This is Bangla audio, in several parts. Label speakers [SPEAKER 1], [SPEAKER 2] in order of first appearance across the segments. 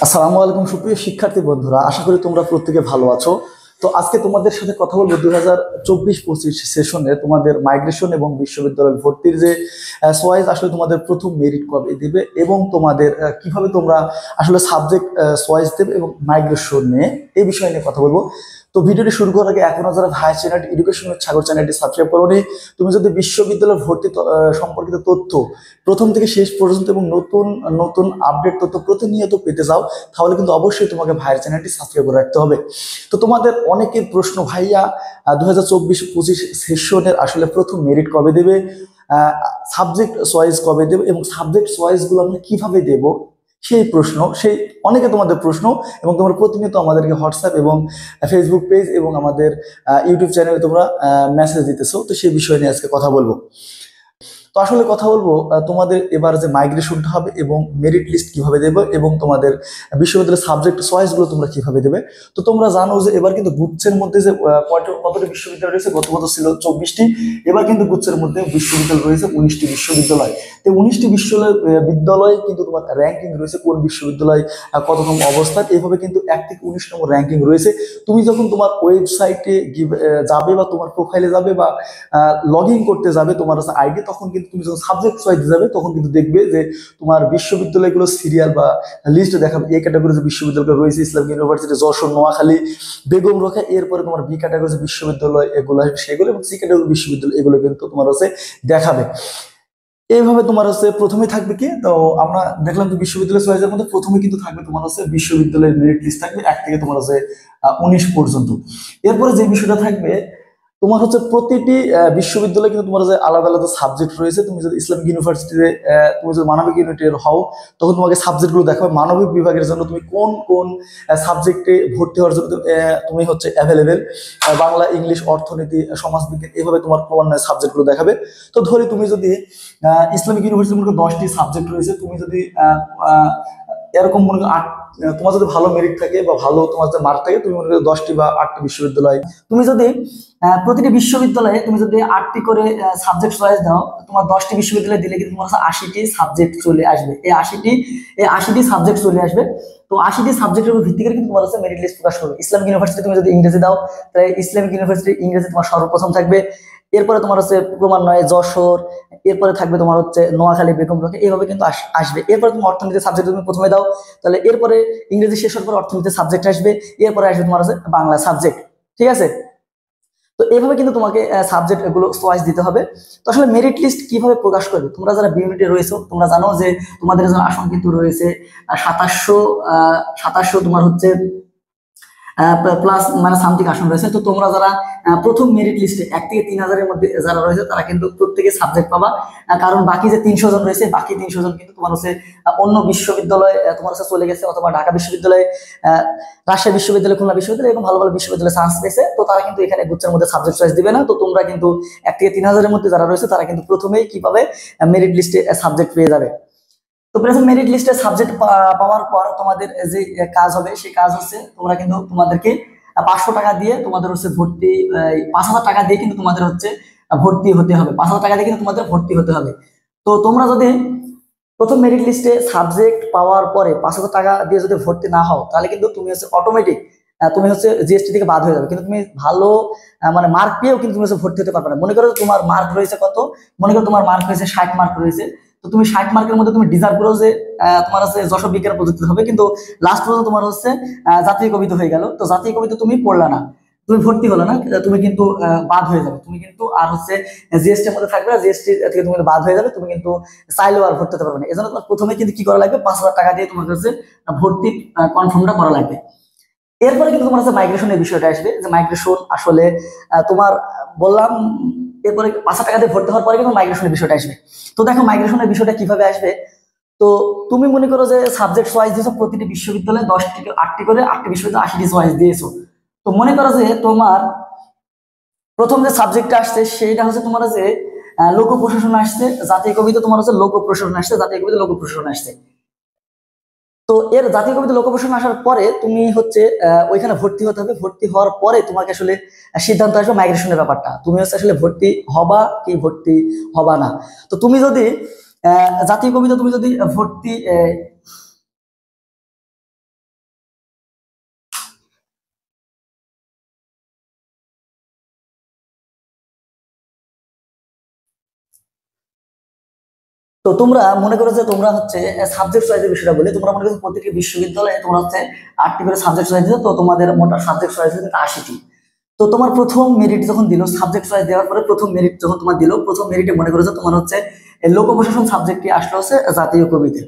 [SPEAKER 1] আসসালামু আলাইকুম সুপ্রিয় শিক্ষার্থী বন্ধুরা, আশা করি তোমরা প্রত্যেকে ভালো আছো। তো আজকে তোমাদের সাথে কথা বলবো 2024-25 সেশনে তোমাদের মাইগ্রেশন এবং বিশ্ববিদ্যালয় ভর্তির যে চয়েস আসলে তোমাদের প্রথম মেরিট কবে দিবে এবং তোমাদের কিভাবে তোমরা আসলে সাবজেক্ট চয়েস দেবে এবং মাইগ্রেশন নিয়ে এই বিষয় নিয়ে কথা বলবো। তো ভিডিওটি শুরু করার আগে এখনো যারা ভাই চ্যানেল এডুকেশন সাগর চ্যানেলটি সাবস্ক্রাইব করোনি, তুমি যদি বিশ্ববিদ্যালয় ভর্তি সম্পর্কিত তথ্য প্রথম থেকে শেষ পর্যন্ত এবং নতুন নতুন আপডেট তথ্য প্রতিনিয়ত পেতে যাও, তাহলে কিন্তু অবশ্যই তোমাকে ভাইয়ের চ্যানেলটি সাবস্ক্রাইব করে রাখতে হবে। তো তোমাদের অনেকের প্রশ্ন, ভাইয়া 2024-25 সেশনের আসলে প্রথম মেরিট কবে দেবে, সাবজেক্ট চয়েস কবে দেবে এবং সাবজেক্ট চয়েসগুলো আমরা কিভাবে দেব, সেই প্রশ্ন, সেই অনেকে তোমাদের প্রশ্ন এবং তোমরা প্রতিনিয়ত আমাদেরকে হোয়াটসঅ্যাপ এবং ফেসবুক পেজ এবং আমাদের ইউটিউব চ্যানেলে তোমরা মেসেজ দিতেছো। তো সেই বিষয় নিয়ে আজকে কথা বলবো। তো আসলে কথা বলবো তোমাদের এবার যে মাইগ্রেশনটা হবে এবং মেরিট লিস্ট কিভাবে দেবে এবং তোমাদের বিশ্ববিদ্যালয়ের সাবজেক্ট চয়েসগুলো তোমরা কিভাবে দেবে। তো তোমরা জানো যে এবার কিন্তু গুচ্ছের মধ্যে যে কতটি বিশ্ববিদ্যালয় রয়েছে, গত বছর ছিল 24টি, এবার কিন্তু গুচ্ছের মধ্যে বিশ্ববিদ্যালয় রয়েছে 19টি বিশ্ববিদ্যালয়। তো 19টি বিশ্ববিদ্যালয় কিন্তু তোমার র্যাঙ্কিং রয়েছে, কোন বিশ্ববিদ্যালয় কততম অবস্থান, এইভাবে কিন্তু 1 থেকে 19 নম্বর র্যাঙ্কিং রয়েছে। তুমি যখন তোমার ওয়েবসাইটে যাবে বা তোমার প্রোফাইলে যাবে বা লগ ইন করতে যাবে তোমার কাছে আইডি, তখন কিন্তু তুমি যখন সাবজেক্ট চয়েস যাবে তখন কিন্তু দেখবে যে তোমার বিশ্ববিদ্যালয়গুলো সিরিয়াল বা লিস্ট দেখাবে। এ ক্যাটাগরি যে বিশ্ববিদ্যালয় রয়েছে ইসলামিক ইউনিভার্সিটি যশোর, নোয়াখালী, বেগম রোকেয়া, এরপরে তোমার বি ক্যাটাগরি যে বিশ্ববিদ্যালয় এগুলো সেগুলো এবং সি ক্যাটাগরি বিশ্ববিদ্যালয় এগুলো কিন্তু তোমার হচ্ছে দেখাবে। এইভাবে তোমার হচ্ছে প্রথমে থাকবে কি, তো আমরা দেখলাম যে বিশ্ববিদ্যালয় চয়েসের মধ্যে প্রথমে কিন্তু থাকবে তোমার হচ্ছে বিশ্ববিদ্যালয়ের মেরিট লিস্ট থাকবে 1 থেকে তোমার হচ্ছে 19 পর্যন্ত। এরপরে যে বিষয়টা থাকবে তোমার হচ্ছে প্রতিটি বিশ্ববিদ্যালয়ে কিন্তু তোমার যে আলাদা আলাদা সাবজেক্ট রয়েছে। তুমি যদি ইসলামিক ইউনিভার্সিটিতে তুমি যদি মানবিক ইউনিটের হও, তখন তোমাকে সাবজেক্টগুলো দেখাবে। মানবিক বিভাগের জন্য তুমি কোন কোন সাবজেক্টে ভর্তি হওয়ার জন্য তুমি হচ্ছে অ্যাভেলেবেল, বাংলা, ইংলিশ, অর্থনীতি, সমাজবিজ্ঞান, এভাবে তোমার ক্রমান্বয়ে সাবজেক্টগুলো দেখাবে। তো ধরি তুমি যদি ইসলামিক ইউনিভার্সিটির মধ্যে 10টি সাবজেক্ট রয়েছে, তুমি যদি এরকম মনে করো তোমার যদি ভালো মেরিট থাকে বা ভালো তোমার যদি মার্ক থাকে, তুমি মনে করো 10টি বা 8টি বিশ্ববিদ্যালয়, তুমি যদি প্রতিটি বিশ্ববিদ্যালয়ে তুমি যদি 8টি করে সাবজেক্ট চয়েস দাও, তোমার 10টি বিশ্ববিদ্যালয় দিলে কিন্তু তোমার 80টি সাবজেক্ট চলে আসবে। এই 80টি সাবজেক্ট চলে আসবে। তো 80টি সাবজেক্টের উপর ভিত্তি করে কিন্তু তোমার মেরিট লিস্ট প্রকাশ করবে। ইসলামিক ইউনিভার্সিটি তুমি যদি ইংরেজি দাও, তাহলে ইসলামিক ইউনিভার্সিটি ইংরেজি তোমার সর্বপ্রথম থাকবে। এরপরে তোমার হচ্ছে ক্রমান্বয়ে যশোর, এরপরে থাকবে তোমার হচ্ছে নোয়াখালী, বেগম রোকেয়া, এইভাবে কিন্তু আসবে। এরপরে তুমি অর্থনীতি সাবজেক্ট তুমি প্রথমে দাও, তাহলে এরপরে ইংরেজি শেষ হওয়ার পর অর্থনীতি সাবজেক্ট আসবে, এরপরে আসবে তোমার হচ্ছে বাংলা সাবজেক্ট। ঠিক আছে? তো এইভাবে কিন্তু তোমাকে সাবজেক্ট এগুলো চয়েস দিতে হবে। তো আসলে মেরিট লিস্ট কিভাবে প্রকাশ করবে, তোমরা যারা বিউনিটে রয়েছে তোমরা জানো যে তোমাদের আসন কিন্তু রয়েছে 2700 তোমার হচ্ছে প্লাস মানে সামথিং আসন রয়েছে। তো তোমরা যারা প্রথম মেরিট লিস্টে 1 থেকে 3000-এর মধ্যে যারা রয়েছে তারা কিন্তু প্রত্যেকে সাবজেক্ট পাবা। কারণ বাকি যে 300 জন রয়েছে, বাকি 300 জন কিন্তু তোমার হচ্ছে অন্য বিশ্ববিদ্যালয় তোমার হচ্ছে চলে গেছে, অথবা ঢাকা বিশ্ববিদ্যালয়, রাজশাহী বিশ্ববিদ্যালয়, খুলনা বিশ্ববিদ্যালয়, এরকম ভালো ভালো বিশ্ববিদ্যালয়ে চান্স পেয়েছে। তো তারা কিন্তু এখানে গুচ্ছের মধ্যে সাবজেক্ট চয়েস দিবে না। তো তোমরা কিন্তু 1 থেকে 3000-এর মধ্যে যারা রয়েছে তারা কিন্তু প্রথমেই কি পাবে, মেরিট লিস্টে সাবজেক্ট পেয়ে যাবে। তো প্রথম মেরিট লিস্টে সাবজেক্ট পাওয়ার পর তোমাদের যে কাজ হবে সেই কাজ হচ্ছে তোমরা কিন্তু তোমাদেরকে 500 টাকা দিয়ে তোমাদের হচ্ছে ভর্তি, 5000 টাকা দিয়ে কিন্তু তোমাদের হচ্ছে ভর্তি হতে হবে। 5000 টাকা দিয়ে কিন্তু তোমাদের ভর্তি হতে হবে। তো তোমরা যদি প্রথম মেরিট লিস্টে সাবজেক্ট পাওয়ার পরে 5000 টাকা দিয়ে যদি ভর্তি না হও, তাহলে কিন্তু তুমি হচ্ছে অটোমেটিক তুমি হচ্ছে জিএসটি থেকে বাদ হয়ে যাবে। কিন্তু তুমি ভালো মানে মার্ক পেয়েও কিন্তু তুমি হচ্ছে ভর্তি হতে পারবে না। মনে করো তোমার মার্ক রয়েছে কত, মনে করো তোমার মার্ক হয়েছে 60 মার্ক রয়েছে। তো তুমি 60 মার্কের মধ্যে তুমি ডিজার্ভ করো যে তোমার হচ্ছে যশোর বিজ্ঞান প্রযুক্তি হবে, কিন্তু লাস্ট পর্যন্ত তোমার হচ্ছে জাতীয় কবিতা হয়ে গেল। তো জাতীয় কবিতা তুমি পড়লা না, তুমি ভর্তি হলো না, তুমি কিন্তু বাদ হয়ে যাবে। তুমি কিন্তু আর হচ্ছে জিএসটি এর মধ্যে থাকবে না, জিএসটি থেকে তুমি বাদ হয়ে যাবে। তুমি কিন্তু চাইলেও আর ভর্তি হতে পারবে না। এজন্য তোমার প্রথমে কিন্তু কি করা লাগবে, 5000 টাকা দিয়ে তোমার হচ্ছে ভর্তি কনফার্মটা করা লাগবে। এরপরে কিন্তু তোমার হচ্ছে মাইগ্রেশনের বিষয়টা আসবে, যে মাইগ্রেশন আসলে তোমার বললাম, এরপরে 5000 টাকা দিয়ে ভর্তি হওয়ার পরে কিন্তু মাইগ্রেশনের বিষয়টা আসবে। তো দেখো মাইগ্রেশনের বিষয়টা কিভাবে আসবে। তো তুমি মনে করো যে সাবজেক্ট চয়েস দিয়েছো প্রতিটি বিশ্ববিদ্যালয়ে 10 থেকে 8টি করে, 8টি বিশ্ববিদ্যালয়ে 80টি চয়েস দিয়েছো। তো মনে করো যে তোমার প্রথম যে সাবজেক্টটা আসছে সেইটা হচ্ছে তোমার যে লোক প্রশাসন আসছে, জাতীয় কবিতা তোমার হচ্ছে লোক প্রশাসন আসছে, জাতীয় কবিতা লোক প্রশাসন আসছে। তো এর জাতীয় কবিতা লোক প্রশাসন আসার পরে তুমি হচ্ছে ওইখানে ভর্তি হতে হবে। ভর্তি হওয়ার পরে তোমাকে আসলে সিদ্ধান্ত আসবে মাইগ্রেশনের ব্যাপারটা, তুমি হচ্ছে আসলে ভর্তি হবা কি ভর্তি হবা না। তো তুমি যদি জাতীয় কবিতা তুমি যদি ভর্তি
[SPEAKER 2] তো তোমরা মনে করো যে তোমরা হচ্ছে সাবজেক্ট চয়েসের বিষয়টা বলে, তোমরা মনে করো প্রত্যেকটি বিশ্ববিদ্যালয়ে তোমরা হচ্ছে 8টি করে সাবজেক্ট চয়েস দিও, তো তোমাদের মোট সাবজেক্ট চয়েস হচ্ছে 80টি। তো তোমার প্রথম মেরিট যখন দিল, সাবজেক্ট চয়েস দেওয়ার পরে প্রথম মেরিট যখন তোমার দিল, প্রথম মেরিটে মনে করো যে তোমার হচ্ছে লোক প্রশাসন সাবজেক্টটি আসলে হচ্ছে জাতীয় কবিতে।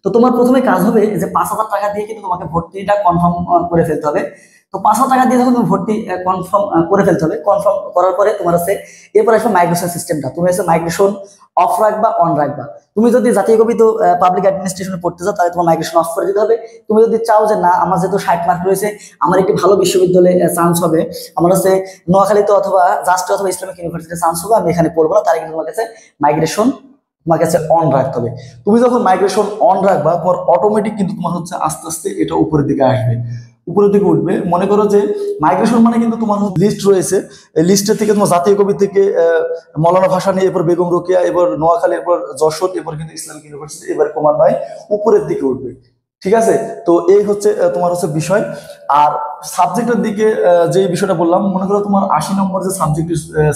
[SPEAKER 2] তো তোমার প্রথমে কাজ হবে যে 5,000 টাকা দিয়ে কিন্তু তোমাকে ভর্তিটা কনফার্ম করে ফেলতে হবে। তো 5,000 টাকা দিয়ে যখন তুমি ভর্তি কনফার্ম করে ফেলতে হবে, কনফার্ম করার পরে তোমার হচ্ছে এরপর আসবে মাইগ্রেশন সিস্টেমটা। তুমি হচ্ছে মাইগ্রেশন অফ রাখবা অন রাখবা। তুমি যদি জাতীয় কবি তো পাবলিক অ্যাডমিনিস্ট্রেশনে পড়তে চাও, তাহলে তোমার মাইগ্রেশন অফ করে দিতে হবে। তুমি যদি চাও যে না আমার যেহেতু 60 মার্ক রয়েছে, আমার একটি ভালো বিশ্ববিদ্যালয়ে চান্স হবে, আমার হচ্ছে নোয়াখালীতে অথবা জাস্ট অথবা ইসলামিক ইউনিভার্সিটিতে চান্স হবে, আমি এখানে পড়বো না, তাহলে কিন্তু তোমার কাছে মাইগ্রেশন তোমার কাছে অন রাখতে হবে। তুমি যখন মাইগ্রেশন অন রাখবা, তোমার অটোমেটিক কিন্তু তোমার হচ্ছে আস্তে আস্তে এটা উপরের দিকে আসবে, উপরের দিকে উঠবে। মনে করো যে মাইগ্রেশন মানে কিন্তু তোমার লিস্ট রয়েছে, এই লিস্টের থেকে তোমার জাতীয় কবি থেকে মৌলানা ভাসানী, এরপর বেগম রোকেয়া, এবার নোয়াখালী, এরপর যশোর, এরপর কিন্তু ইসলামিক ইউনিভার্সিটি, এবার ক্রমান্বয়ে উপরের দিকে উঠবে। ঠিক আছে, তো এই হচ্ছে তোমার হচ্ছে বিষয়। আর সাবজেক্টের দিকে যে বিষয়টা বললাম, মনে করো তোমার 80 নম্বর যে সাবজেক্ট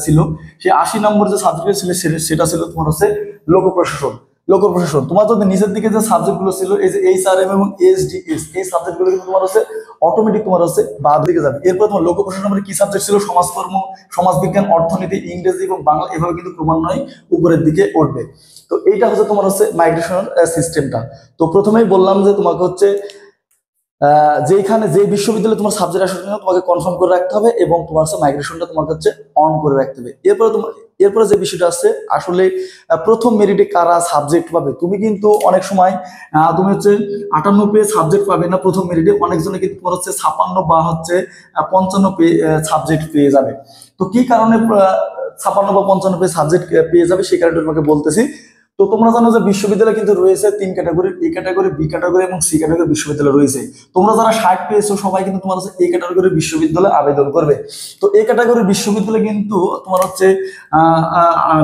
[SPEAKER 2] ছিল, সেই 80 নম্বর যে সাবজেক্ট ছিল সেটা ছিল তোমার হচ্ছে লোক প্রশাসন। লোক প্রশাসন তোমার যদি নিচের দিকে যে সাবজেক্ট গুলো ছিল, এই যে HRM এবং SDS, এই সাবজেক্ট গুলো কিন্তু তোমার হচ্ছে অটোমেটিক তোমার হচ্ছে বাদ দিকে যাবে। এরপর তোমার লোক প্রশাসন মানে কি সাবজেক্ট ছিল, সমাজকর্ম, সমাজবিজ্ঞান, অর্থনীতি, ইংরেজি এবং বাংলা, এভাবে কিন্তু ক্রমান্বয়ে উপরের দিকে উঠবে। তো এইটা হচ্ছে তোমার হচ্ছে মাইগ্রেশন সিস্টেমটা। তো প্রথমেই বললাম যে তোমাকে হচ্ছে যেখানে যে বিশ্ববিদ্যালয়ে তোমার সাবজেক্ট আসার জন্য তোমাকে কনফার্ম করে রাখতে হবে, এবং তোমার হচ্ছে মাইগ্রেশনটা তোমার হচ্ছে অন করে রাখতে হবে। এরপরে যে বিষয়টা আছে, আসলে প্রথম মেরিটে কারা সাবজেক্ট পাবে, তুমি কিন্তু অনেক সময় তুমি হচ্ছে 58 পেয়ে সাবজেক্ট পাবে না প্রথম মেরিটে, অনেকজনে কিন্তু তোমার হচ্ছে 56 বা হচ্ছে 55 পেয়ে সাবজেক্ট পেয়ে যাবে। তো কি কারণে 56 বা 55 পেয়ে সাবজেক্ট পেয়ে যাবে, সেই কারণে তোমাকে বলতেছি। তো তোমরা জানো যে বিশ্ববিদ্যালয় কিন্তু রয়েছে 3 category, A category, B category এবং সি ক্যাটাগরি বিশ্ববিদ্যালয় রয়েছে। তোমরা যারা 60 পেয়েছো সবাই কিন্তু তোমার হচ্ছে এ ক্যাটাগরির বিশ্ববিদ্যালয়ে আবেদন করবে। তো এ ক্যাটাগরির বিশ্ববিদ্যালয় কিন্তু তোমার হচ্ছে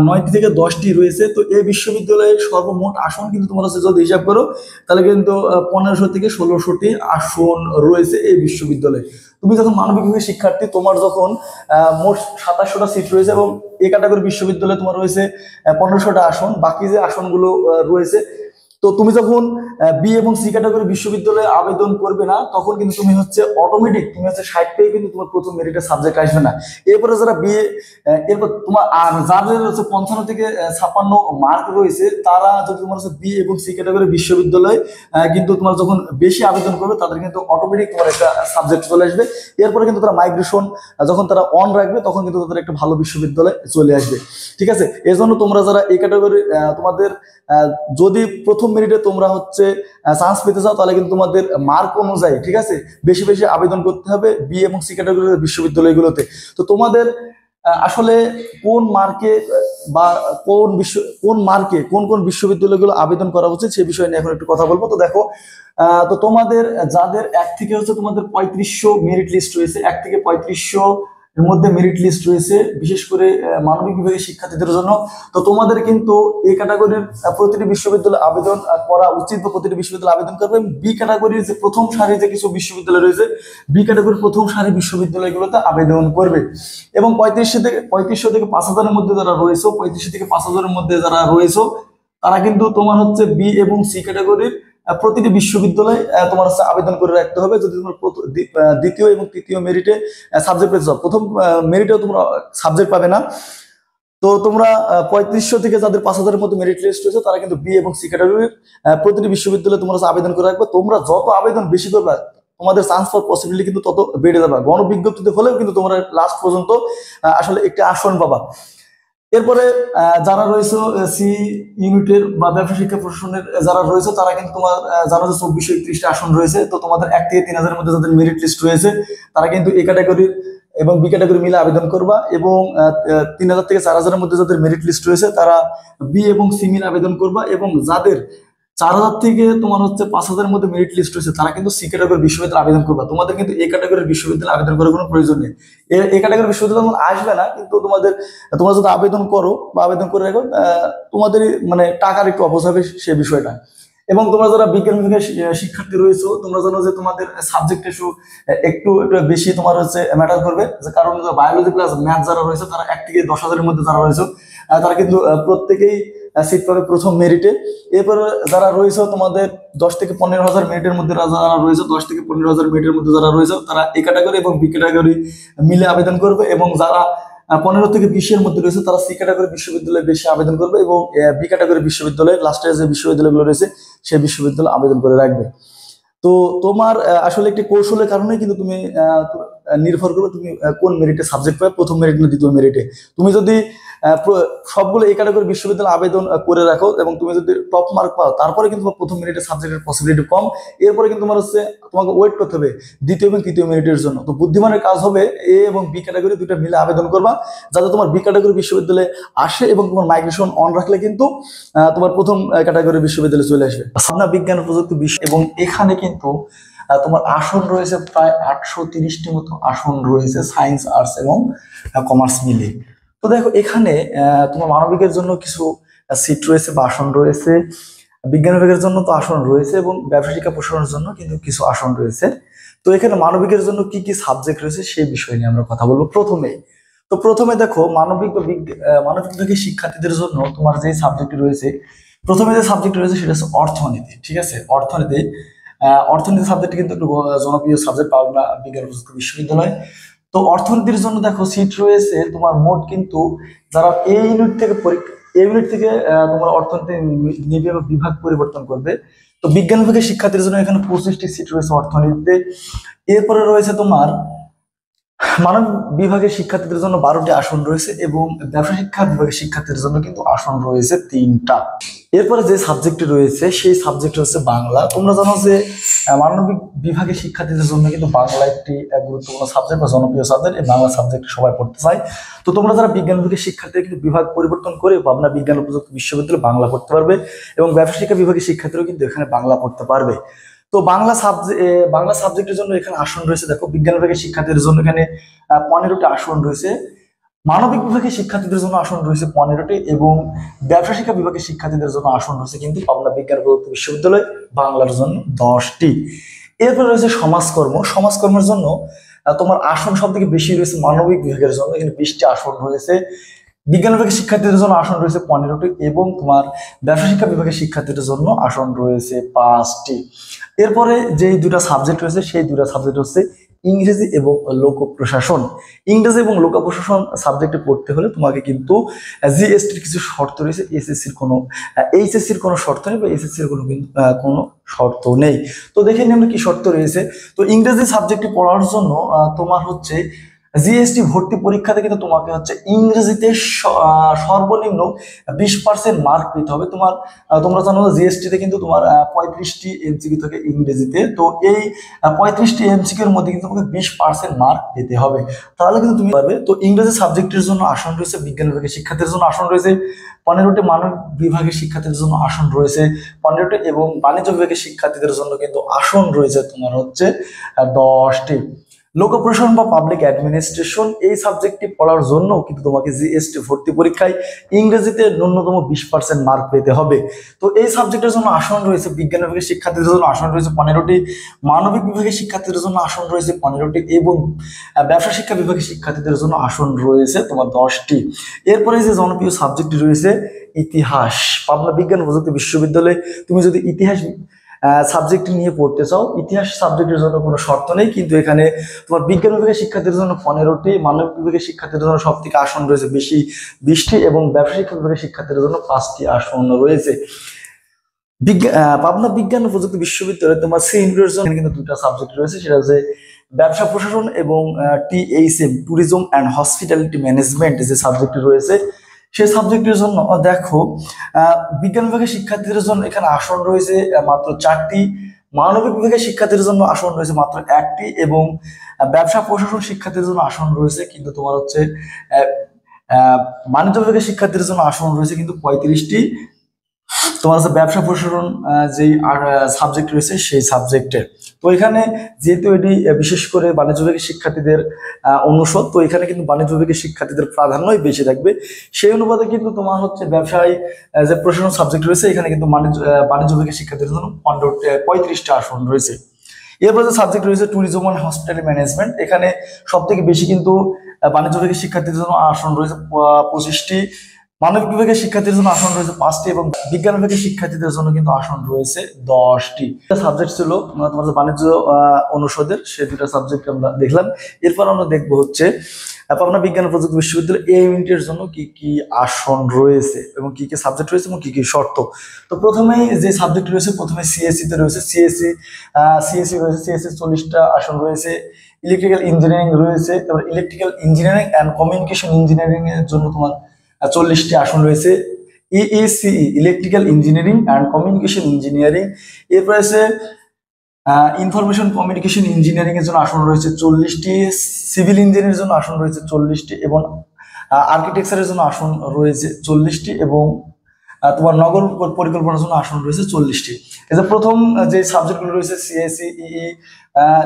[SPEAKER 2] 9টি থেকে 10টি রয়েছে। তো এই বিশ্ববিদ্যালয়ের সর্বমোট আসন কিন্তু তোমার হচ্ছে যদি হিসাব করো, তাহলে কিন্তু 1500 থেকে 1600টি আসন রয়েছে এই বিশ্ববিদ্যালয়ে। তুমি যখন মানবিক বিভাগের শিক্ষার্থী, তোমার যখন মোট 2700টা সিট রয়েছে, এবং এ ক্যাটাগরি বিশ্ববিদ্যালয়ে তোমার রয়েছে 1500টা আসন, বাকি যে আসনগুলো রয়েছে, তো তুমি যখন বি এবং সি ক্যাটাগরি বিশ্ববিদ্যালয়ে আবেদন করবে না, তখন কিন্তু তুমি হচ্ছে অটোমেটিক তুমি হচ্ছে 60 পেয়ে কিন্তু তোমার প্রথম মেরিটের সাবজেক্ট আসবে না। এরপরে যারা বিএ, এরপর তোমার আর যাদের হচ্ছে 55 থেকে 56 মার্ক রয়েছে, তারা যদি তোমার হচ্ছে বি এবং সি ক্যাটাগরি বিশ্ববিদ্যালয় কিন্তু তোমার যখন বেশি আবেদন করবে, তাদের কিন্তু অটোমেটিক তোমার একটা সাবজেক্ট চলে আসবে। এরপরে কিন্তু তারা মাইগ্রেশন যখন তারা অন রাখবে, তখন কিন্তু তাদের একটা ভালো বিশ্ববিদ্যালয় চলে আসবে। ঠিক আছে, এই জন্য তোমরা যারা এই ক্যাটাগরি তোমাদের যদি প্রথম মেরিটে তোমরা হচ্ছে চান্স পেতে চাও, তাহলে কিন্তু তোমাদের মার্ক অনুযায়ী, ঠিক আছে, বেশি বেশি আবেদন করতে হবে বি এবং সি ক্যাটাগরির বিশ্ববিদ্যালয়গুলোতে। তো তোমাদের আসলে কোন মার্কে বা কোন মার্কে কোন কোন বিশ্ববিদ্যালয়গুলো আবেদন করা উচিত, সেই বিষয় নিয়ে এখন একটু কথা বলবো। তো দেখো, তো তোমাদের যাদের 1 থেকে হচ্ছে তোমাদের 3500 মেরিট লিস্ট রয়েছে, 1 থেকে 3500 এর মধ্যে মেরিট লিস্ট রয়েছে, বিশেষ করে মানবিক বিভাগের শিক্ষার্থীদের জন্য। তো তোমাদের কিন্তু এই ক্যাটাগরির প্রতিটি বিশ্ববিদ্যালয়ে আবেদন করা উচিত, বা প্রতিটি বিশ্ববিদ্যালয়ে আবেদন করবে। বি ক্যাটাগরির যে প্রথম সারি যে কিছু বিশ্ববিদ্যালয় রয়েছে, বি ক্যাটাগরির প্রথম সারি বিশ্ববিদ্যালয়গুলোতে আবেদন করবে। এবং 3500 থেকে 5000 এর মধ্যে যারা রয়েছে, 3500 থেকে 5000 এর মধ্যে যারা রয়েছে, তারা কিন্তু তোমার হচ্ছে বি এবং সি ক্যাটাগরির প্রতিটি বিশ্ববিদ্যালয়ে তোমার হচ্ছে আবেদন করে রাখতে হবে। যদি তোমার দ্বিতীয় এবং তৃতীয় মেরিটে সাবজেক্ট পেতে চাও, প্রথম মেরিটেও তোমরা সাবজেক্ট পাবে না। তো তোমরা 3500 থেকে যাদের 5000 এর মধ্যে মেরিট লিস্ট রয়েছে, তারা কিন্তু বি এবং সি ক্যাটাগরির প্রতিটি বিশ্ববিদ্যালয়ে তোমরা আবেদন করে রাখবে। তোমরা যত আবেদন বেশি করবে, তোমাদের চান্স পাওয়ার পসিবিলিটি কিন্তু তত বেড়ে যাবে। গণবিজ্ঞপ্তিতে হলেও কিন্তু তোমরা লাস্ট পর্যন্ত আসলে একটি আসন পাবা। এরপরে যারা রয়েছে সি ইউনিটের বা ব্যবসা শিক্ষা প্রশাসনের যারা রয়েছে, তারা কিন্তু তোমার জানো যে 2431টা আসন রয়েছে। তো তোমাদের 1 থেকে 3000 এর মধ্যে যাদের মেরিট লিস্ট রয়েছে, তারা কিন্তু এ ক্যাটাগরির এবং বি ক্যাটাগরি মিলে আবেদন করবা। এবং 3000 থেকে 4000 এর মধ্যে যাদের মেরিট লিস্ট রয়েছে, তারা বি এবং সি মিলে আবেদন করবা। এবং যাদের 4000 থেকে তোমার হচ্ছে 5000 এর মধ্যে মেরিট লিস্ট রয়েছে, তারা কিন্তু সি ক্যাটাগরি বিশ্ববিদ্যালয়ে আবেদন করবা। তোমাদের কিন্তু এ ক্যাটাগরির বিশ্ববিদ্যালয়ে আবেদন করার কোনো প্রয়োজন নেই। এ ক্যাটাগরি বিশ্ববিদ্যালয় আসবে না, কিন্তু তোমরা যদি আবেদন করো বা আবেদন করে রাখো, তোমাদের মানে টাকার একটু অপচয় হবে সে বিষয়টা। এবং তোমরা যারা বিজ্ঞান বিভাগের শিক্ষার্থী রয়েছে, তোমরা জানো যে তোমাদের সাবজেক্ট একটু বেশি তোমার হচ্ছে ম্যাটার করবে। কারণ বায়োলজি প্লাস ম্যাথ যারা রয়েছে, তারা 1 থেকে 10,000 এর মধ্যে যারা রয়েছে,
[SPEAKER 1] তারা কিন্তু প্রত্যেকেই সিট পাবে প্রথম মেরিটে। এরপরে যারা রয়েছে তোমাদের 10 থেকে 15 হাজার মিনিটের মধ্যে যারা রয়েছে, 10 থেকে 15 হাজার মিনিটের মধ্যে যারা রয়েছে, তারা এ ক্যাটাগরি এবং বি ক্যাটাগরি মিলে আবেদন করবে, এবং যারা 15 থেকে 20-এর মধ্যে রয়েছে তারা সি ক্যাটাগরি বিশ্ববিদ্যালয়ে বেশি আবেদন করবে, এবং বি ক্যাটাগরি বিশ্ববিদ্যালয়ে লাস্টে যে বিশ্ববিদ্যালয়গুলো রয়েছে সেই বিশ্ববিদ্যালয় আবেদন করে রাখবে। তো তোমার আসলে একটি কৌশলের কারণে কিন্তু তুমি নির্ভর করবে তুমি কোন মেরিটে সাবজেক্ট পাবে, প্রথম মেরিট না দ্বিতীয় মেরিটে। তুমি যদি সবগুলো এই ক্যাটাগরি বিশ্ববিদ্যালয়ে আবেদন করে রাখো এবং তুমি যদি টপ মার্ক পাও, তারপরে কিন্তু তোমার প্রথম মেরিটে সাবজেক্টের পসিবিলিটি কম। এরপরে কিন্তু তোমার হচ্ছে তোমাকে ওয়েট করতে হবে দ্বিতীয় এবং তৃতীয় মেরিটের জন্য। তো বুদ্ধিমানের কাজ হবে এ এবং বি ক্যাটাগরি দুটো মিলে আবেদন করবা, যাতে তোমার বি ক্যাটাগরি বিশ্ববিদ্যালয়ে আসে, এবং তোমার মাইগ্রেশন অন রাখলে কিন্তু তোমার প্রথম ক্যাটাগরি বিশ্ববিদ্যালয়ে চলে আসবে। সামনা বিজ্ঞান ও প্রযুক্তি বিশ্ব, এবং এখানে কিন্তু তোমার আসন রয়েছে প্রায় 830টি মতো আসন রয়েছে, সায়েন্স, আর্টস এবং কমার্স মিলে। তো দেখো এখানে তোমার মানবিকের জন্য কিছু সিট রয়েছে বা আসন রয়েছে, বিজ্ঞান বিভাগের জন্য তো আসন রয়েছে, এবং ব্যবসা শিক্ষা প্রসারণের জন্য কিন্তু কিছু আসন রয়েছে। তো এখানে মানবিকের জন্য কি কি সাবজেক্ট রয়েছে সেই বিষয় নিয়ে আমরা কথা বলবো প্রথমে দেখো মানবিক বা মানবিক বিভাগের শিক্ষার্থীদের জন্য তোমার যে সাবজেক্ট রয়েছে, প্রথমে যে সাবজেক্ট রয়েছে সেটা হচ্ছে অর্থনীতি। ঠিক আছে, অর্থনীতি সাবজেক্ট কিন্তু একটু জনপ্রিয় সাবজেক্ট পাবনা বিজ্ঞান ও প্রযুক্তি বিশ্ববিদ্যালয়। তো অর্থনীতির জন্য দেখো সিট রয়েছে তোমার মোট কিন্তু যারা এই ইউনিট থেকে তোমার অর্থনীতি নিবে বা বিভাগ পরিবর্তন করবে। তো বিজ্ঞান বিভাগের শিক্ষার্থীর জন্য এখানে 25টি সিট রয়েছে অর্থনীতিতে। এরপরে রয়েছে তোমার মানব বিভাগের শিক্ষার্থীদের জন্য 12টি আসন রয়েছে, এবং ব্যবসা শিক্ষা বিভাগের শিক্ষার্থীদের জন্য কিন্তু আসন রয়েছে 3টা। এরপরে যে সাবজেক্টটি রয়েছে সেই সাবজেক্ট হচ্ছে বাংলা। তোমরা জানো যে মানবিক বিভাগের শিক্ষার্থীদের জন্য কিন্তু বাংলা একটি গুরুত্বপূর্ণ সাবজেক্ট বা জনপ্রিয় সাবজেক্ট। এই বাংলা সাবজেক্ট সবাই পড়তে চায়। তো তোমরা যারা বিজ্ঞান বিভাগের শিক্ষার্থী কিন্তু বিভাগ পরিবর্তন করে পাবনা বিজ্ঞান ও প্রযুক্তি বিশ্ববিদ্যালয়ে বাংলা পড়তে পারবে, এবং ব্যবসা শিক্ষা বিভাগের শিক্ষার্থীরাও কিন্তু এখানে বাংলা পড়তে পারবে। তো বাংলা সাবজেক্টের জন্য এখানে আসন রয়েছে দেখো, বিজ্ঞান বিভাগের শিক্ষার্থীদের জন্য এখানে 15টি আসন রয়েছে, মানবিক বিভাগের শিক্ষার্থীদের জন্য আসন রয়েছে 15টি, এবং ব্যবসা শিক্ষা বিভাগের শিক্ষার্থীদের জন্য আসন রয়েছে কিন্তু পাবনা বিজ্ঞান ও প্রযুক্তি বিশ্ববিদ্যালয় বাংলার জন্য 10টি। এরপর রয়েছে সমাজকর্মের জন্য তোমার আসন সব থেকে বেশি রয়েছে মানবিক বিভাগের জন্য, এখানে 20টি আসন রয়েছে। বিজ্ঞান বিভাগের শিক্ষার্থীদের জন্য আসন রয়েছে 15টি, এবং তোমার ব্যবসা শিক্ষা বিভাগের শিক্ষার্থীদের জন্য আসন রয়েছে 5টি। এরপরে যেই দুটা সাবজেক্ট রয়েছে সেই দুটা সাবজেক্ট হচ্ছে ইংরেজি এবং লোক প্রশাসন। ইংরেজি এবং লোক প্রশাসন সাবজেক্টে পড়তে হলে তোমাকে কিন্তু জিএসটির কিছু শর্ত রয়েছে, এসএসসির কোনো এইচএসসির কোনো শর্ত নেই, বা এসএসসির কোনো শর্ত নেই। তো দেখে নিই আমরা কি শর্ত রয়েছে। তো ইংরেজি সাবজেক্টে পড়ার জন্য তোমার হচ্ছে জিএসটি ভর্তি পরীক্ষাতে কিন্তু তোমাকে হচ্ছে ইংরেজিতে সর্বনিম্ন 20% মার্ক পেতে হবে। তোমরা জানো জিএসটিতে কিন্তু তোমার 35টি এমসিকিউ থাকে ইংরেজিতে। তো এই 35টি এমসিকিউর মধ্যে কিন্তু তোমাকে 20% মার্ক পেতে হবে, তাহলে কিন্তু তুমি পারবে। তো ইংরেজি সাবজেক্টের জন্য আসন রয়েছে বিজ্ঞান বিভাগের শিক্ষার্থীদের জন্য আসন রয়েছে 15টি, মানব বিভাগের শিক্ষার্থীদের জন্য আসন রয়েছে 15টি, এবং বাণিজ্য বিভাগের শিক্ষার্থীদের জন্য কিন্তু আসন রয়েছে তোমার হচ্ছে 10টি। লোক প্রশাসন বা পাবলিক অ্যাডমিনিস্ট্রেশন এই সাবজেক্টটি পড়ার জন্য কিন্তু তোমাকে জিএসটি ভর্তি পরীক্ষায় ইংরেজিতে ন্যূনতম 20% মার্ক পেতে হবে। তো এই সাবজেক্টের জন্য আসন রয়েছে বিজ্ঞান বিভাগের শিক্ষার্থীদের জন্য আসন রয়েছে 15টি, মানবিক বিভাগের শিক্ষার্থীদের জন্য আসন রয়েছে 15টি, এবং ব্যবসা শিক্ষা বিভাগের শিক্ষার্থীদের জন্য আসন রয়েছে তোমার 10টি। এরপরে যে জনপ্রিয় সাবজেক্টটি রয়েছে ইতিহাস। পাবনা বিজ্ঞান ও প্রযুক্তি বিশ্ববিদ্যালয়ে তুমি যদি ইতিহাস সাবজেক্ট নিয়ে পড়তে চাও, ইতিহাস সাবজেক্টের জন্য কোনো শর্ত নেই, কিন্তু এখানে তোমার বিজ্ঞান বিভাগের শিক্ষার্থীদের জন্য 15টি, মানবিক বিভাগের শিক্ষার্থীদের জন্য সব থেকে আসন রয়েছে বেশি 20টি, এবং ব্যবসা শিক্ষা বিভাগের শিক্ষার্থীদের জন্য 5টি আসন রয়েছে। পাবনা বিজ্ঞান ও প্রযুক্তি বিশ্ববিদ্যালয়ে তোমার সি ইউনিটের জন্য কিন্তু 2টা সাবজেক্ট রয়েছে, সেটা হচ্ছে ব্যবসা প্রশাসন এবং THM tourism and hospitality management যে সাবজেক্টটি রয়েছে সেই সাবজেক্টের জন্য দেখো বিজ্ঞান বিভাগের শিক্ষার্থীদের জন্য এখানে আসন রয়েছে মাত্র 4টি, মানবিক বিভাগের শিক্ষার্থীদের জন্য আসন রয়েছে মাত্র 1টি, এবং ব্যবসা প্রশাসন শিক্ষার্থীদের জন্য আসন রয়েছে কিন্তু তোমার হচ্ছে বাণিজ্য বিভাগের শিক্ষার্থীদের জন্য আসন রয়েছে কিন্তু 35টি। তোমার হচ্ছে ব্যবসা প্রসারণ যেই সাবজেক্ট রয়েছে সেই সাবজেক্টে। তো এখানে যেহেতু এটি বিশেষ করে বাণিজ্য বিভাগের শিক্ষার্থীদের অনুষদ, তো এখানে কিন্তু বাণিজ্য বিভাগের শিক্ষার্থীদের প্রাধান্যই বেশি থাকবে। সেই অনুপাতে কিন্তু তোমার হচ্ছে ব্যবসায় যে প্রশাসন সাবজেক্ট রয়েছে এখানে কিন্তু বাণিজ্য বিভাগের শিক্ষার্থীদের জন্য 35টা আসন রয়েছে। এরপর যে সাবজেক্ট রয়েছে ট্যুরিজম অ্যান্ড হসপিটালিটি ম্যানেজমেন্ট, এখানে সব থেকে বেশি কিন্তু বাণিজ্য বিভাগের শিক্ষার্থীদের জন্য আসন রয়েছে 25টি, মানবিক বিভাগের শিক্ষার্থীদের জন্য আসন রয়েছে 5টি এবং বিজ্ঞান বিভাগের শিক্ষার্থীদের জন্য কিন্তু আসন রয়েছে 10টি। সাবজেক্ট ছিল তোমার যে বাণিজ্য অনুষদের, সেই দুটা সাবজেক্ট আমরা দেখলাম। এরপর আমরা দেখবো হচ্ছে পাবনা বিজ্ঞান ও প্রযুক্তি বিশ্ববিদ্যালয় এই ইউনিটের জন্য কি কি আসন রয়েছে এবং কি কি সাবজেক্ট রয়েছে এবং কি কি শর্ত। তো প্রথমেই যে সাবজেক্ট রয়েছে, প্রথমে সিএসসি তে রয়েছে, সিএসসি রয়েছে, সিএসসি 40টা আসন রয়েছে। ইলেকট্রিক্যাল ইঞ্জিনিয়ারিং রয়েছে, তারপর electrical engineering and communication engineering এর জন্য তোমার 40টি আসন রয়েছে। EECE electrical engineering and communication engineering. এরপর আছে ইনফরমেশন কমিউনিকেশন ইঞ্জিনিয়ারিং এর জন্য আসন রয়েছে 40টি, সিভিল ইঞ্জিনিয়ারিং এর জন্য আসন রয়েছে 40টি এবং আর্কিটেকচারের জন্য আসন রয়েছে 40টি এবং তোমার নগর পরিকল্পনার জন্য আসন রয়েছে 40টি। এই যে প্রথম যে সাবজেক্টগুলো রয়েছে সিএসসি,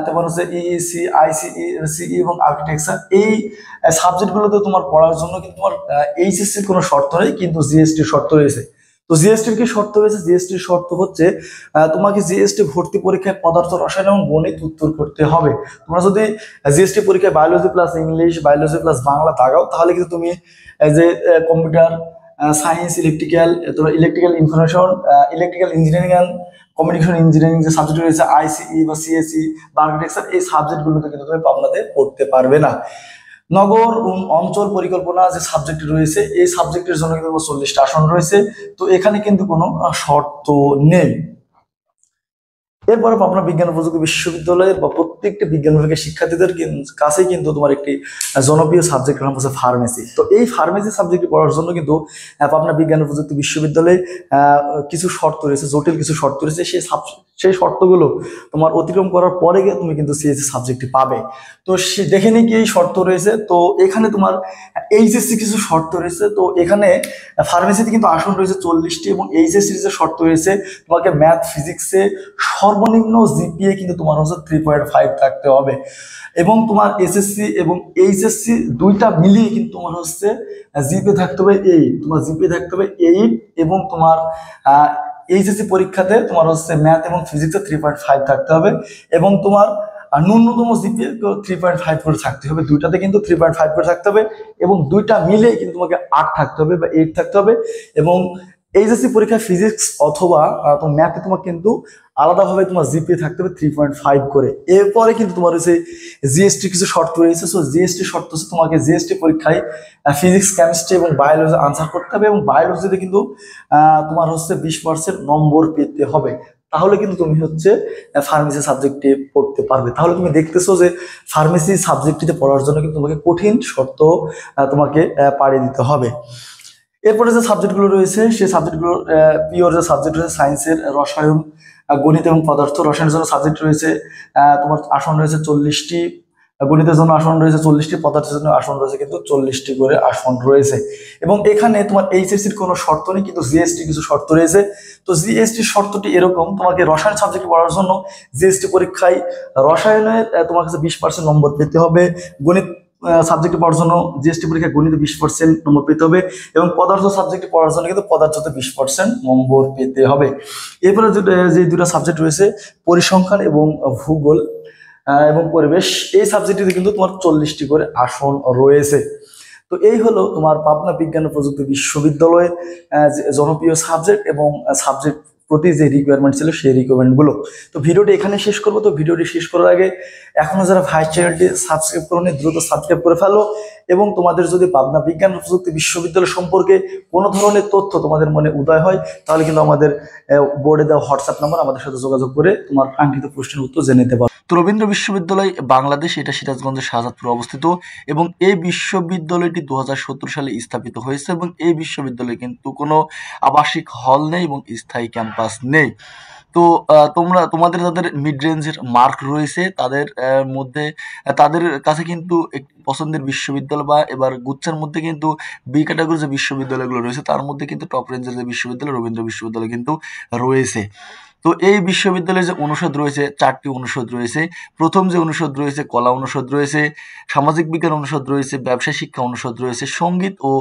[SPEAKER 1] তারপর হচ্ছে ইইসি, আইসিই এবং আর্কিটেকচার, এই সাবজেক্টগুলোতে তোমার পড়ার জন্য কিন্তু তোমার এইচএসসির কোনো শর্ত নেই, কিন্তু জিএসটির শর্ত রয়েছে। তো জিএসটির কি শর্ত রয়েছে? জিএসটির শর্ত হচ্ছে তোমাকে জিএসটি ভর্তি পরীক্ষায় পদার্থ রসায়ন এবং গণিত উত্তর করতে হবে। তোমরা যদি জিএসটি পরীক্ষায় biology plus English, biology plus Bangla দাগাও, তাহলে কিন্তু তুমি যে computer science, electrical information, electrical engineering and communication engineering যে সাবজেক্ট রয়েছে, আইসিই বা সিএসসি বা আর্কিটেকচার, এই সাবজেক্টগুলোতে কিন্তু তুমি পাবনাতে পড়তে পারবে না। নগর অঞ্চল পরিকল্পনা যে সাবজেক্ট রয়েছে, এই সাবজেক্টের জন্য কিন্তু 40টা আসন রয়েছে। তো এখানে কিন্তু কোনো শর্ত নেই। এরপরে পাবনা বিজ্ঞান ও প্রযুক্তি বিশ্ববিদ্যালয়ের বা প্রত্যেকটি বিজ্ঞান বিভাগের শিক্ষার্থীদের কাছে কিন্তু তোমার একটি জনপ্রিয় সাবজেক্ট নাম হচ্ছে ফার্মেসি। তো এই ফার্মেসি সাবজেক্টটি পড়ার জন্য কিন্তু পাবনা বিজ্ঞান ও প্রযুক্তি বিশ্ববিদ্যালয়ে কিছু শর্ত রয়েছে, জটিল কিছু শর্ত রয়েছে। সেই শর্তগুলো তোমার অতিক্রম করার পরে গিয়ে তুমি কিন্তু সিএসসি সাবজেক্টটি পাবে। তো দেখে নিই কি এই শর্ত রয়েছে। তো এখানে তোমার এইচএসসি কিছু শর্ত রয়েছে। তো এখানে ফার্মেসিতে কিন্তু আসন রয়েছে 40টি এবং এইচএসসির যে শর্ত রয়েছে, তোমাকে ম্যাথ ফিজিক্সে সর্বনিম্ন জিপিএ কিন্তু তোমার হচ্ছে 3.5 থাকতে হবে এবং তোমার এসএসসি এবং এইচএসসি দুইটা মিলিয়ে কিন্তু তোমার হচ্ছে জিপিএ থাকতে হবে 8। তোমার জিপিএ থাকতে হবে 8 এবং তোমার এইচএসসি পরীক্ষাতে তোমার হচ্ছে ম্যাথ এবং ফিজিক্সে 3.5 থাকতে হবে এবং তোমার ন্যূনতম জিপিএ 3.5 করে থাকতে হবে। দুইটাতে কিন্তু 3.5 করে থাকতে হবে এবং দুইটা মিলে কিন্তু তোমাকে 8 থাকতে হবে বা 8 থাকতে হবে। এবং এইচএসসি পরীক্ষা ফিজিক্স অথবা তোমার ম্যাথে তোমার কিন্তু আলাদাভাবে তোমার জিপিএ থাকতে হবে 3.5 করে। এরপরে কিন্তু তোমার হচ্ছে জিএসটি কিছু শর্ত রয়েছে। সো জিএসটি শর্ত হচ্ছে তোমাকে জিএসটি পরীক্ষায় ফিজিক্স, কেমিস্ট্রি এবং বায়োলজি আনসার করতে হবে এবং বায়োলজিতে কিন্তু তোমার হচ্ছে 20% নম্বর পেতে হবে। তাহলে কিন্তু তুমি হচ্ছে ফার্মেসি সাবজেক্টে পড়তে পারবে। তাহলে তুমি দেখতেছো যে ফার্মেসি সাবজেক্টটিতে পড়ার জন্য কিন্তু তোমাকে কঠিন শর্ত তোমাকে পাড়ি দিতে হবে। এরপরে যে সাবজেক্টগুলো রয়েছে, সেই সাবজেক্টগুলো পিওর যে সাবজেক্ট রয়েছে সায়েন্সের রসায়ন, গণিত এবং পদার্থ। রসায়নের জন্য সাবজেক্ট রয়েছে তোমার আসন রয়েছে 40টি, গণিতের জন্য আসন রয়েছে 40টি, পদার্থের জন্য আসন রয়েছে কিন্তু 40টি করে আসন রয়েছে। এবং এখানে তোমার এইচএসসির কোনো শর্ত নেই, কিন্তু জিএসটি কিছু শর্ত রয়েছে। তো জিএসটির শর্তটি এরকম, তোমাকে রসায়ন সাবজেক্ট পড়ার জন্য জিএসটি পরীক্ষায় রসায়নে তোমার কাছে 20% নম্বর পেতে হবে। গণিত সাবজেক্টে পড়ার জন্য জিএসটি পরীক্ষায় গণিতে 20% নম্বর পেতে হবে এবং পদার্থ সাবজেক্টে পড়ার জন্য কিন্তু পদার্থতে 20% নম্বর পেতে হবে। এরপরে যে দুটো সাবজেক্ট রয়েছে পরিসংখ্যান এবং ভূগোল এবং পরিবেশ, এই সাবজেক্টটিতে কিন্তু তোমার 40টি করে আসন রয়েছে। তো এই হলো তোমার পাবনা বিজ্ঞান ও প্রযুক্তি বিশ্ববিদ্যালয়ের জনপ্রিয় সাবজেক্ট এবং সাবজেক্ট প্রতি যে রিকোয়ারমেন্ট ছিল সেই রিকোয়ারমেন্টগুলো। তো ভিডিওটি এখানে শেষ করবো। তো ভিডিওটি শেষ করার আগে এখনো যারা ভাইস চ্যানেলটি সাবস্ক্রাইব করোনি, দ্রুত সাবস্ক্রাইব করে ফেলো এবং তোমাদের যদি পাবনা বিজ্ঞান ও প্রযুক্তি বিশ্ববিদ্যালয় সম্পর্কে কোনো ধরনের তথ্য তোমাদের মনে উদয় হয়, তাহলে কিন্তু আমাদের বোর্ডে দেওয়া হোয়াটসঅ্যাপ নাম্বার আমাদের সাথে যোগাযোগ করে তোমার কাঙ্ক্ষিত প্রশ্নের উত্তর জেনে নিতে পারো। তো রবীন্দ্র বিশ্ববিদ্যালয় বাংলাদেশ, এটা সিরাজগঞ্জের শাহজাদপুরে অবস্থিত এবং এই বিশ্ববিদ্যালয়টি 2017 সালে স্থাপিত হয়েছে এবং এই বিশ্ববিদ্যালয়ে কিন্তু কোনো আবাসিক হল নেই এবং স্থায়ী ক্যাম্পাস নেই। তো তোমাদের যাদের মিড রেঞ্জের মার্ক রয়েছে তাদের মধ্যে তাদের কাছে কিন্তু একটি পছন্দের বিশ্ববিদ্যালয় বা এবার গুচ্ছের মধ্যে কিন্তু বি ক্যাটাগরির যে বিশ্ববিদ্যালয়গুলো রয়েছে তার মধ্যে কিন্তু টপ রেঞ্জের যে বিশ্ববিদ্যালয় রবীন্দ্র বিশ্ববিদ্যালয় কিন্তু রয়েছে। তো এই বিশ্ববিদ্যালয়ে যে অনুষদ রয়েছে 4টি অনুষদ রয়েছে। প্রথম যে অনুষদ রয়েছে কলা অনুষদ রয়েছে, সামাজিক বিজ্ঞান অনুষদ রয়েছে, ব্যবসা শিক্ষা অনুষদ রয়েছে, সঙ্গীত ও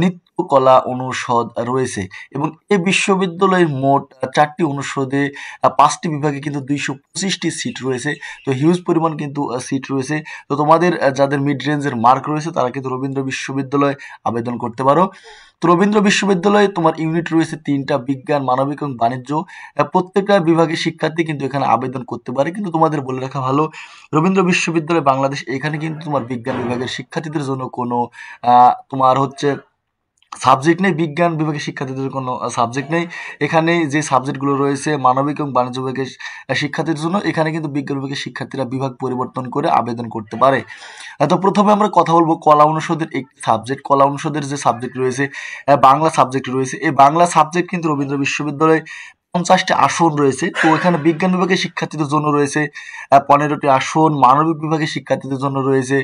[SPEAKER 1] নৃত্য কলা অনুষদ রয়েছে এবং এই বিশ্ববিদ্যালয়ের মোট 4টি অনুষদে 5টি বিভাগে কিন্তু 225টি সিট রয়েছে। তো হিউজ পরিমাণ কিন্তু সিট রয়েছে। তো তোমাদের যাদের মিড রেঞ্জের মার্ক রয়েছে তারা কিন্তু রবীন্দ্র বিশ্ববিদ্যালয়ে আবেদন করতে পারো। তো রবীন্দ্র বিশ্ববিদ্যালয়ে তোমার ইউনিট রয়েছে 3টা, বিজ্ঞান, মানবিক এবং বাণিজ্য। প্রত্যেকটা বিভাগের শিক্ষার্থী কিন্তু এখানে আবেদন করতে পারে। কিন্তু তোমাদের বলে রাখা ভালো, রবীন্দ্র বিশ্ববিদ্যালয় বাংলাদেশ এখানে কিন্তু তোমার বিজ্ঞান বিভাগের শিক্ষার্থীদের জন্য কোনো তোমার হচ্ছে সাবজেক্ট নেই। বিজ্ঞান বিভাগের শিক্ষার্থীদের কোনো সাবজেক্ট নেই। এখানে যে সাবজেক্টগুলো রয়েছে মানবিক এবং বাণিজ্য বিভাগের শিক্ষার্থীদের জন্য, এখানে কিন্তু বিজ্ঞান বিভাগের শিক্ষার্থীরা বিভাগ পরিবর্তন করে আবেদন করতে পারে। তো প্রথমে আমরা কথা বলবো কলা অনুষদের একটি সাবজেক্ট। কলা অনুষদের যে সাবজেক্ট রয়েছে বাংলা সাবজেক্ট রয়েছে। এই বাংলা সাবজেক্ট কিন্তু রবীন্দ্র বিশ্ববিদ্যালয়ে 50টি আসন রয়েছে। তো এখানে বিজ্ঞান বিভাগের শিক্ষার্থীদের জন্য রয়েছে 15টি আসন, মানবিক বিভাগের শিক্ষার্থীদের জন্য রয়েছে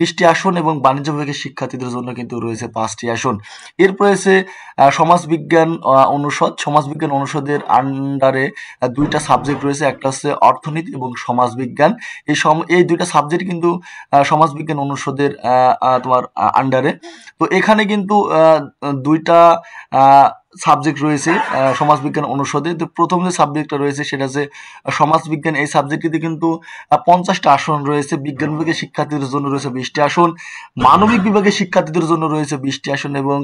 [SPEAKER 1] 30টি আসন এবং বাণিজ্য বিভাগের শিক্ষার্থীদের জন্য কিন্তু রয়েছে 5টি আসন। এরপর রয়েছে সমাজবিজ্ঞান অনুষদ। সমাজবিজ্ঞান অনুষদের আন্ডারে 2টা সাবজেক্ট রয়েছে, একটা হচ্ছে অর্থনীতি এবং সমাজবিজ্ঞান। এই 2টা সাবজেক্ট কিন্তু সমাজবিজ্ঞান অনুষদের তোমার আন্ডারে। তো এখানে কিন্তু 2টা সাবজেক্ট রয়েছে সমাজবিজ্ঞান অনুষদে। তো প্রথম যে সাবজেক্টটা রয়েছে সেটা হচ্ছে সমাজবিজ্ঞান। এই সাবজেক্টটিতে কিন্তু 50টা আসন রয়েছে। বিজ্ঞান বিভাগের শিক্ষার্থীদের জন্য রয়েছে 20টি আসন, মানবিক বিভাগের শিক্ষার্থীদের জন্য রয়েছে 20টি আসন এবং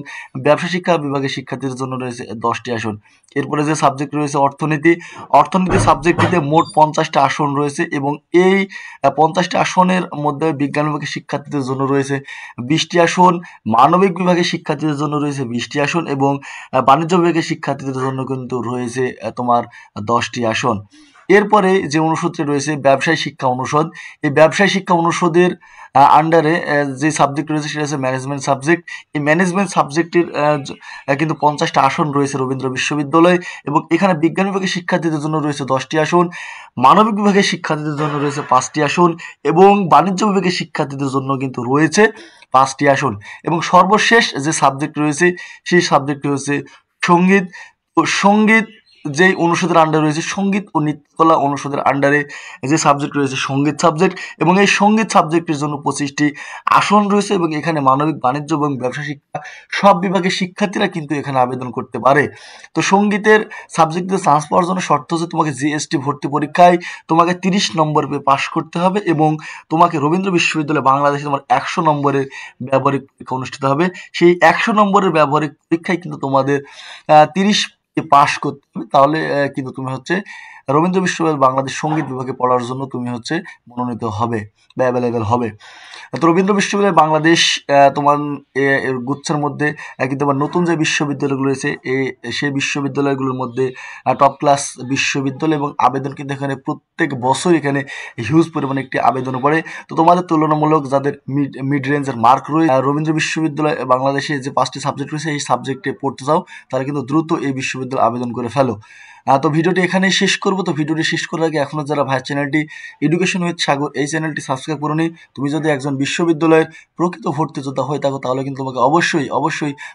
[SPEAKER 1] ব্যবসা শিক্ষা বিভাগের শিক্ষার্থীদের জন্য রয়েছে 10টি আসন। এরপরে যে সাবজেক্ট রয়েছে অর্থনীতি। অর্থনীতি সাবজেক্টটিতে মোট 50টা আসন রয়েছে এবং এই 50টা আসনের মধ্যে বিজ্ঞান বিভাগের শিক্ষার্থীদের জন্য রয়েছে 20টি আসন, মানবিক বিভাগের শিক্ষার্থীদের জন্য রয়েছে 20টি আসন এবং বাণিজ্য বিভাগের শিক্ষার্থীদের জন্য কিন্তু রয়েছে তোমার 10টি আসন। এরপরে যে অনুষদটি রয়েছে ব্যবসায় শিক্ষা অনুষদ। এই ব্যবসায় শিক্ষা অনুষদের আন্ডারে যে সাবজেক্ট রয়েছে সেটা হচ্ছে ম্যানেজমেন্ট সাবজেক্ট। এই ম্যানেজমেন্ট সাবজেক্টের কিন্তু 50টা আসন রয়েছে রবীন্দ্র বিশ্ববিদ্যালয়ে এবং এখানে বিজ্ঞান বিভাগের শিক্ষার্থীদের জন্য রয়েছে 10টি আসন, মানবিক বিভাগের শিক্ষার্থীদের জন্য রয়েছে 5টি আসন এবং বাণিজ্য বিভাগের শিক্ষার্থীদের জন্য কিন্তু রয়েছে 5টি আসন। এবং সর্বশেষ যে সাবজেক্ট রয়েছে সেই সাবজেক্টটি হচ্ছে সঙ্গীত। ও সঙ্গীত যেই অনুষদের আন্ডারে রয়েছে, সঙ্গীত ও নৃত্যকলা অনুষদের আন্ডারে যে সাবজেক্ট রয়েছে সঙ্গীত সাবজেক্ট এবং এই সঙ্গীত সাবজেক্টের জন্য 25টি আসন রয়েছে এবং এখানে মানবিক, বাণিজ্য এবং ব্যবসা শিক্ষা সব বিভাগের শিক্ষার্থীরা কিন্তু এখানে আবেদন করতে পারে। তো সঙ্গীতের সাবজেক্টে চান্স পাওয়ার জন্য শর্ত হচ্ছে তোমাকে জিএসটি ভর্তি পরীক্ষায় তোমাকে 30 নম্বর পেয়ে পাশ করতে হবে এবং তোমাকে রবীন্দ্র বিশ্ববিদ্যালয় বাংলাদেশে তোমার 100 নম্বরের ব্যবহারিক পরীক্ষা অনুষ্ঠিত হবে। সেই 100 নম্বরের ব্যবহারিক পরীক্ষায় কিন্তু তোমাদের 30 পাশ করতে হবে, তাহলে কিন্তু তুমি হচ্ছে রবীন্দ্র বিশ্ববিদ্যালয় বাংলাদেশ সঙ্গীত বিভাগে পড়ার জন্য তুমি হচ্ছে মনোনীত হবে বা অ্যাভেলেবেল হবে। তো রবীন্দ্র বিশ্ববিদ্যালয় বাংলাদেশ তোমার এর গুচ্ছের মধ্যে কিন্তু আবার নতুন যে বিশ্ববিদ্যালয়গুলো রয়েছে সেই বিশ্ববিদ্যালয়গুলোর মধ্যে টপ ক্লাস বিশ্ববিদ্যালয় এবং আবেদন কিন্তু এখানে প্রত্যেক বছর এখানে হিউজ পরিমাণে একটি আবেদন পড়ে। তো তোমাদের তুলনামূলক যাদের মিড রেঞ্জের মার্ক রয়েছে রবীন্দ্র বিশ্ববিদ্যালয় বাংলাদেশে যে 5টি সাবজেক্ট রয়েছে এই সাবজেক্টে পড়তে চাও তাহলে কিন্তু দ্রুত এই বিশ্ববিদ্যালয়ে আবেদন করে ফেলো। তো ভিডিওটি এখানেই শেষ করবো। তো ভিডিওটি শেষ করার আগে এখনো যারা ভাই চ্যানেলটি এডুকেশন উইথ সাগর এই চ্যানেলটি সাবস্ক্রাইব করোনি, তুমি যদি একজন বিশ্ববিদ্যালয়ের প্রকৃত ভর্তি যোদ্ধা হয়ে থাকো তাহলে কিন্তু তোমাকে অবশ্যই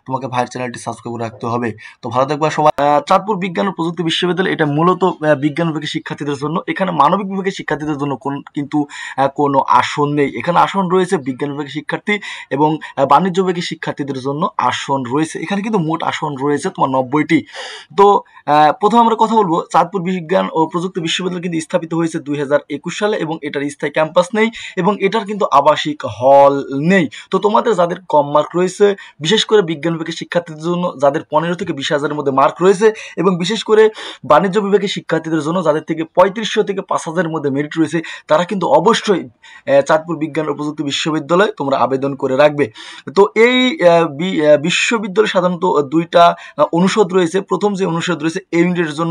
[SPEAKER 1] তোমাকে ভাইয়ের চ্যানেলটি সাবস্ক্রাইব করে রাখতে হবে। তো ভালো থাকবে সবাই। চাঁদপুর বিজ্ঞান ও প্রযুক্তি বিশ্ববিদ্যালয় এটা মূলত বিজ্ঞান বিভাগের শিক্ষার্থীদের জন্য। এখানে মানবিক বিভাগের শিক্ষার্থীদের জন্য কিন্তু কোনো আসন নেই। এখানে আসন রয়েছে বিজ্ঞান বিভাগের শিক্ষার্থী এবং বাণিজ্য বিভাগের শিক্ষার্থীদের জন্য আসন রয়েছে। এখানে কিন্তু মোট আসন রয়েছে তোমার 90টি। তো প্রথমে আমরা কথা বলবো চাঁদপুর বিজ্ঞান ও প্রযুক্তি বিশ্ববিদ্যালয় কিন্তু স্থাপিত হয়েছে 2021 সালে এবং এটার স্থায়ী ক্যাম্পাস নেই এবং এটার কিন্তু আবাসিক হল নেই। তো তোমাদের যাদের কম মার্ক রয়েছে বিশেষ করে বিজ্ঞান বিভাগের শিক্ষার্থীদের জন্য যাদের 15 থেকে 20,000-এর মধ্যে মার্ক রয়েছে এবং বিশেষ করে বাণিজ্য বিভাগের শিক্ষার্থীদের জন্য যাদের থেকে 3500 থেকে 5000-এর মধ্যে মেরিট রয়েছে তারা কিন্তু অবশ্যই চাঁদপুর বিজ্ঞান ও প্রযুক্তি বিশ্ববিদ্যালয় তোমরা আবেদন করে রাখবে। তো এই বিশ্ববিদ্যালয় সাধারণত 2টা অনুষদ রয়েছে। প্রথম যে অনুষদ রয়েছে এ ইউনিটের জন্য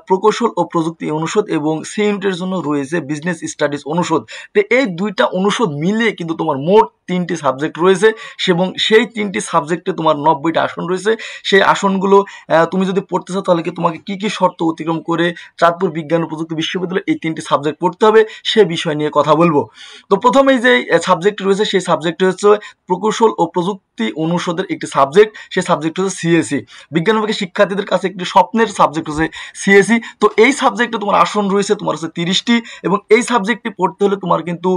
[SPEAKER 1] প্রকৌশল ও প্রযুক্তি অনুষদ এবং সি ইউনিটের জন্য রয়েছে বিজনেস স্টাডিজ অনুষদ। তো এই 2টা অনুষদ মিলিয়ে কিন্তু তোমার মোট 3টি সাবজেক্ট রয়েছে এবং সেই 3টি সাবজেক্টে তোমার 90টা আসন রয়েছে। সেই আসনগুলো তুমি যদি পড়তে চাও তাহলে কি তোমাকে কি শর্ত অতিক্রম করে চাঁদপুর বিজ্ঞান ও প্রযুক্তি বিশ্ববিদ্যালয়ে এই 3টি সাবজেক্ট পড়তে হবে সে বিষয় নিয়ে কথা বলবো। তো প্রথমেই যে সাবজেক্ট রয়েছে সেই সাবজেক্ট হচ্ছে প্রকৌশল ও প্রযুক্তি অনুষদের একটি সাবজেক্ট, সেই সাবজেক্ট হচ্ছে সিএসি। বিজ্ঞান বিভাগের শিক্ষার্থীদের কাছে একটি স্বপ্নের সাবজেক্ট হচ্ছে সিএসি। তো এই সাবজেক্টে তোমার আসন রয়েছে তোমার হচ্ছে 30টি এবং এই সাবজেক্টটি পড়তে হলে তোমার কিন্তু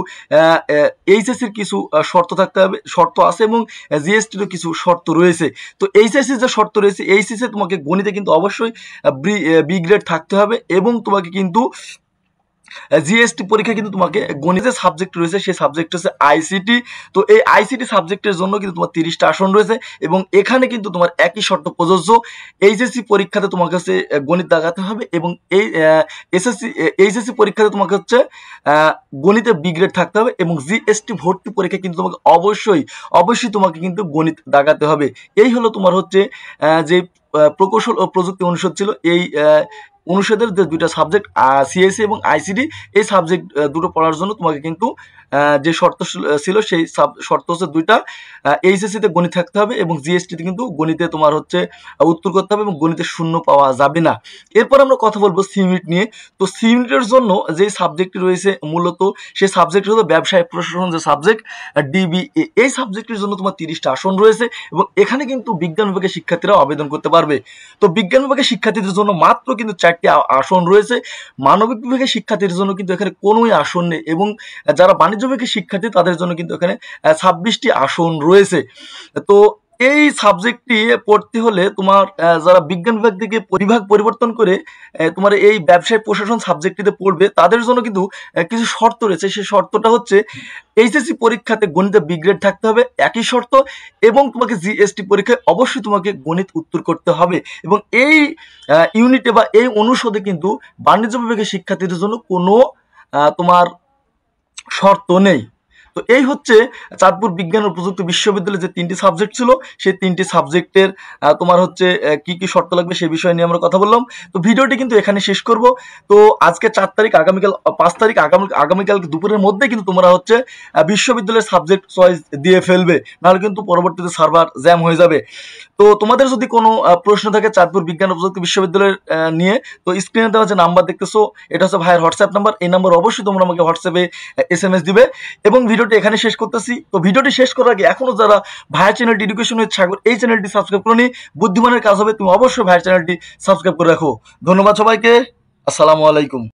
[SPEAKER 1] এইচএসসির কিছু শর্ত থাকতে হবে, শর্ত আছে এবং জিএসটিরও কিছু শর্ত রয়েছে। তো এইচএসসির যে শর্ত রয়েছে এইচএসসি তোমাকে গণিতে কিন্তু অবশ্যই বি গ্রেড থাকতে হবে এবং তোমাকে কিন্তু জিএসটি পরীক্ষা কিন্তু তোমাকে গণিতের সাবজেক্ট রয়েছে, সেই সাবজেক্ট হচ্ছে আইসিটি। তো এই আইসিটি সাবজেক্টের জন্য কিন্তু তোমার 30টা আসন রয়েছে এবং এখানে কিন্তু তোমার একই শর্ত প্রযোজ্য। এইচএসসি পরীক্ষাতে তোমাকে হচ্ছে গণিত দাগাতে হবে এবং এই এইচএসসি পরীক্ষাতে তোমাকে হচ্ছে গণিতে বি গ্রেড থাকতে হবে এবং জিএসটি ভর্তি পরীক্ষা কিন্তু তোমাকে অবশ্যই তোমাকে কিন্তু গণিত দাগাতে হবে। এই হলো তোমার হচ্ছে যে প্রকৌশল ও প্রযুক্তি অনুষদ ছিল, এই অনুষদের যে দুইটা সাবজেক্ট সিএসসি এবং আইসিডি, এই সাবজেক্ট দুটো পড়ার জন্য তোমাকে কিন্তু যে শর্ত ছিল সেই শর্ত হচ্ছে দুইটা, এইচএসসি তে গণিত থাকতে হবে এবং জিএসটি তে কিন্তু গণিতে তোমার হচ্ছে উত্তর করতে হবে এবং গণিতে শূন্য পাওয়া যাবে না। এরপর আমরা কথা বলবো সি ইউনিট নিয়ে। তো সি ইউনিটের জন্য যে সাবজেক্টটি রয়েছে মূলত সেই সাবজেক্ট হলো ব্যবসায় প্রশাসন, যে সাবজেক্ট ডিবিএ। এই সাবজেক্টের জন্য তোমার 30টা আসন রয়েছে এবং এখানে কিন্তু বিজ্ঞান বিভাগের শিক্ষার্থীরা আবেদন করতে পারবে। তো বিজ্ঞান বিভাগের শিক্ষার্থীদের জন্য মাত্র কিন্তু 4টি আসন রয়েছে। মানবিক বিভাগের শিক্ষার্থীদের জন্য কিন্তু এখানে কোনোই আসন নেই এবং যারা বাণিজ্য বিভাগের শিক্ষার্থী তাদের জন্য কিন্তু এখানে 26টি আসন রয়েছে। তো এই সাবজেক্টটি পড়তে হলে তোমার যারা বিজ্ঞান বিভাগ থেকে বিভাগ পরিবর্তন করে তোমার এই ব্যবসায় প্রশাসন সাবজেক্টটিতে পড়বে তাদের জন্য কিন্তু কিছু শর্ত রয়েছে। সেই শর্তটা হচ্ছে এইচএসসি পরীক্ষাতে গণিতে বি গ্রেড থাকতে হবে, একই শর্ত, এবং তোমাকে জিএসটি পরীক্ষায় অবশ্যই তোমাকে গণিত উত্তর করতে হবে। এবং এই ইউনিটে বা এই অনুষদে কিন্তু বাণিজ্য বিভাগের শিক্ষার্থীদের জন্য কোনো তোমার শর্ত নেই। তো এই হচ্ছে চাঁদপুর বিজ্ঞান ও প্রযুক্তি বিশ্ববিদ্যালয়ে যে 3টি সাবজেক্ট ছিল সেই 3টি সাবজেক্টের তোমার হচ্ছে কি কি শর্ত লাগবে সেই বিষয় নিয়ে আমরা কথা বললাম। তো ভিডিওটি কিন্তু এখানে শেষ করব। তো আজকে 4 তারিখ, আগামীকাল 5 তারিখ, আগামীকাল দুপুরের মধ্যে কিন্তু তোমরা হচ্ছে বিশ্ববিদ্যালয়ের সাবজেক্ট চয়েস দিয়ে ফেলবে, নাহলে কিন্তু পরবর্তীতে সার্ভার জ্যাম হয়ে যাবে। তো তোমাদের যদি কোনো প্রশ্ন থাকে চাঁদপুর বিজ্ঞান ও প্রযুক্তি বিশ্ববিদ্যালয়ের নিয়ে, তো স্ক্রিনে দেওয়া যে নাম্বার দেখতেছো এটা হচ্ছে ভাইয়ের হোয়াটসঅ্যাপ নাম্বার। এই নাম্বার অবশ্যই তোমরা আমাকে হোয়াটসঅ্যাপে এসএমএস দিবে এবং ভিডিওটি এখানে শেষ করতেছি। তো ভিডিওটি শেষ করার আগে এখনো যারা ভাইয়ের চ্যানেলটি এডুকেশন উইথ সাগর এই চ্যানেলটি সাবস্ক্রাইব করনি, বুদ্ধিমানের কাজ হবে তুমি অবশ্যই ভাইয়ের চ্যানেলটি সাবস্ক্রাইব করে রাখো। ধন্যবাদ সবাইকে, আসসালামু আলাইকুম।